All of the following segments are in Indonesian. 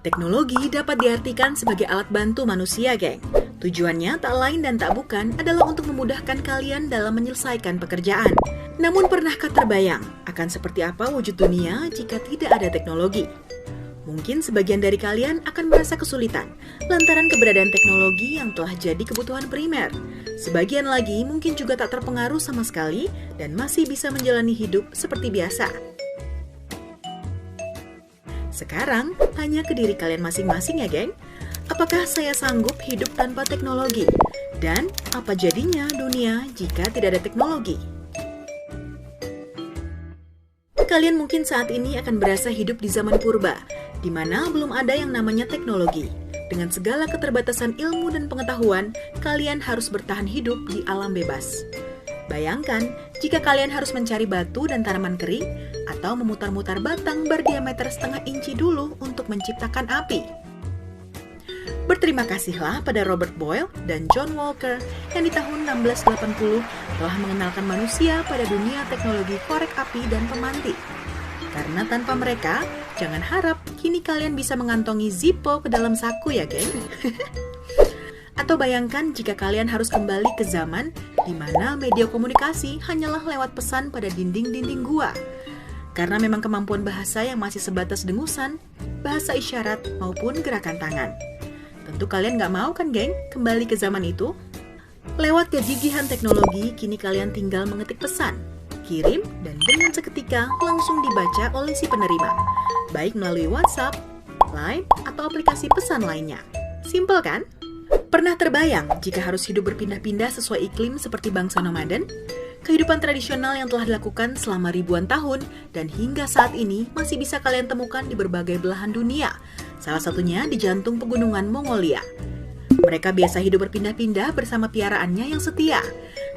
Teknologi dapat diartikan sebagai alat bantu manusia, geng. Tujuannya tak lain dan tak bukan adalah untuk memudahkan kalian dalam menyelesaikan pekerjaan. Namun pernahkah terbayang akan seperti apa wujud dunia jika tidak ada teknologi? Mungkin sebagian dari kalian akan merasa kesulitan lantaran keberadaan teknologi yang telah jadi kebutuhan primer. Sebagian lagi mungkin juga tak terpengaruh sama sekali dan masih bisa menjalani hidup seperti biasa. Sekarang, tanya ke diri kalian masing-masing ya, geng. Apakah saya sanggup hidup tanpa teknologi? Dan apa jadinya dunia jika tidak ada teknologi? Kalian mungkin saat ini akan berasa hidup di zaman purba, di mana belum ada yang namanya teknologi. Dengan segala keterbatasan ilmu dan pengetahuan, kalian harus bertahan hidup di alam bebas. Bayangkan, jika kalian harus mencari batu dan tanaman kering, atau memutar-mutar batang berdiameter setengah inci dulu untuk menciptakan api. Berterima kasihlah pada Robert Boyle dan John Walker yang di tahun 1680 telah mengenalkan manusia pada dunia teknologi korek api dan pemantik. Karena tanpa mereka, jangan harap kini kalian bisa mengantongi Zippo ke dalam saku ya, geng. Atau bayangkan jika kalian harus kembali ke zaman di mana media komunikasi hanyalah lewat pesan pada dinding-dinding gua. Karena memang kemampuan bahasa yang masih sebatas dengusan, bahasa isyarat maupun gerakan tangan. Tentu kalian nggak mau kan, geng, kembali ke zaman itu? Lewat kegigihan teknologi, kini kalian tinggal mengetik pesan, kirim, dan dengan seketika langsung dibaca oleh si penerima, baik melalui WhatsApp, Line, atau aplikasi pesan lainnya. Simpel kan? Pernah terbayang jika harus hidup berpindah-pindah sesuai iklim seperti bangsa nomaden? Kehidupan tradisional yang telah dilakukan selama ribuan tahun dan hingga saat ini masih bisa kalian temukan di berbagai belahan dunia, salah satunya di jantung pegunungan Mongolia. Mereka biasa hidup berpindah-pindah bersama piaraannya yang setia.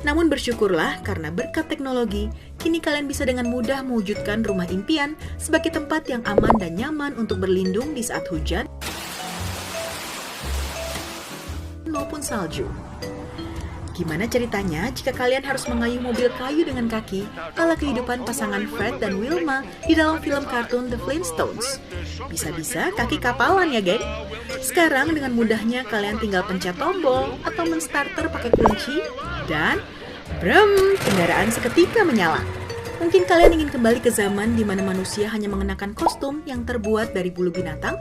Namun bersyukurlah karena berkat teknologi, kini kalian bisa dengan mudah mewujudkan rumah impian sebagai tempat yang aman dan nyaman untuk berlindung di saat hujan maupun salju. Gimana ceritanya jika kalian harus mengayuh mobil kayu dengan kaki ala kehidupan pasangan Fred dan Wilma di dalam film kartun The Flintstones? Bisa-bisa kaki kapalan ya, geng? Sekarang dengan mudahnya kalian tinggal pencet tombol atau menstarter pakai kunci dan kendaraan seketika menyala. Mungkin kalian ingin kembali ke zaman di mana manusia hanya mengenakan kostum yang terbuat dari bulu binatang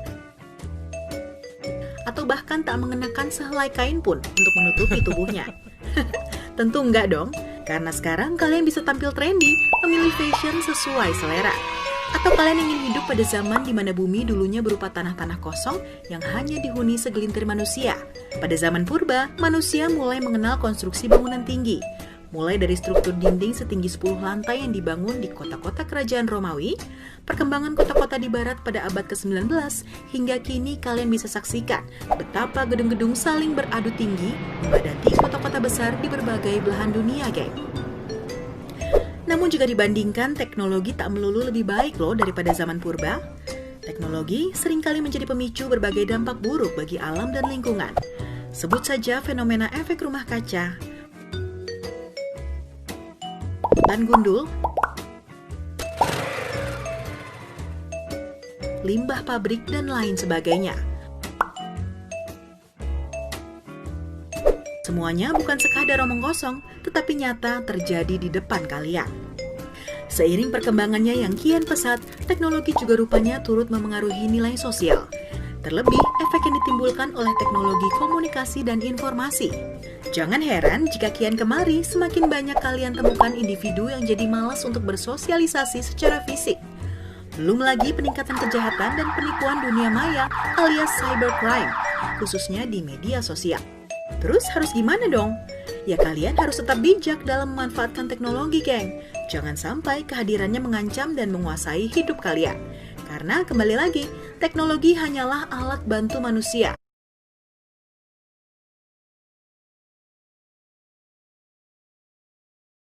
atau bahkan tak mengenakan sehelai kain pun untuk menutupi tubuhnya. Tentu enggak dong, karena sekarang kalian bisa tampil trendy, memilih fashion sesuai selera. Atau kalian ingin hidup pada zaman di mana bumi dulunya berupa tanah-tanah kosong yang hanya dihuni segelintir manusia. Pada zaman purba, manusia mulai mengenal konstruksi bangunan tinggi. Mulai dari struktur dinding setinggi 10 lantai yang dibangun di kota-kota kerajaan Romawi, perkembangan kota-kota di barat pada abad ke-19, hingga kini kalian bisa saksikan betapa gedung-gedung saling beradu tinggi memadati kota-kota besar di berbagai belahan dunia, geng. Namun jika dibandingkan, teknologi tak melulu lebih baik loh daripada zaman purba. Teknologi seringkali menjadi pemicu berbagai dampak buruk bagi alam dan lingkungan. Sebut saja fenomena efek rumah kaca, hutan gundul, limbah pabrik, dan lain sebagainya. Semuanya bukan sekadar omong kosong, tetapi nyata terjadi di depan kalian. Seiring perkembangannya yang kian pesat, teknologi juga rupanya turut memengaruhi nilai sosial. Terlebih, efek yang ditimbulkan oleh teknologi komunikasi dan informasi. Jangan heran jika kian kemari semakin banyak kalian temukan individu yang jadi malas untuk bersosialisasi secara fisik. Belum lagi peningkatan kejahatan dan penipuan dunia maya alias cybercrime, khususnya di media sosial. Terus harus gimana dong? Ya kalian harus tetap bijak dalam memanfaatkan teknologi, geng. Jangan sampai kehadirannya mengancam dan menguasai hidup kalian. Karena kembali lagi, teknologi hanyalah alat bantu manusia.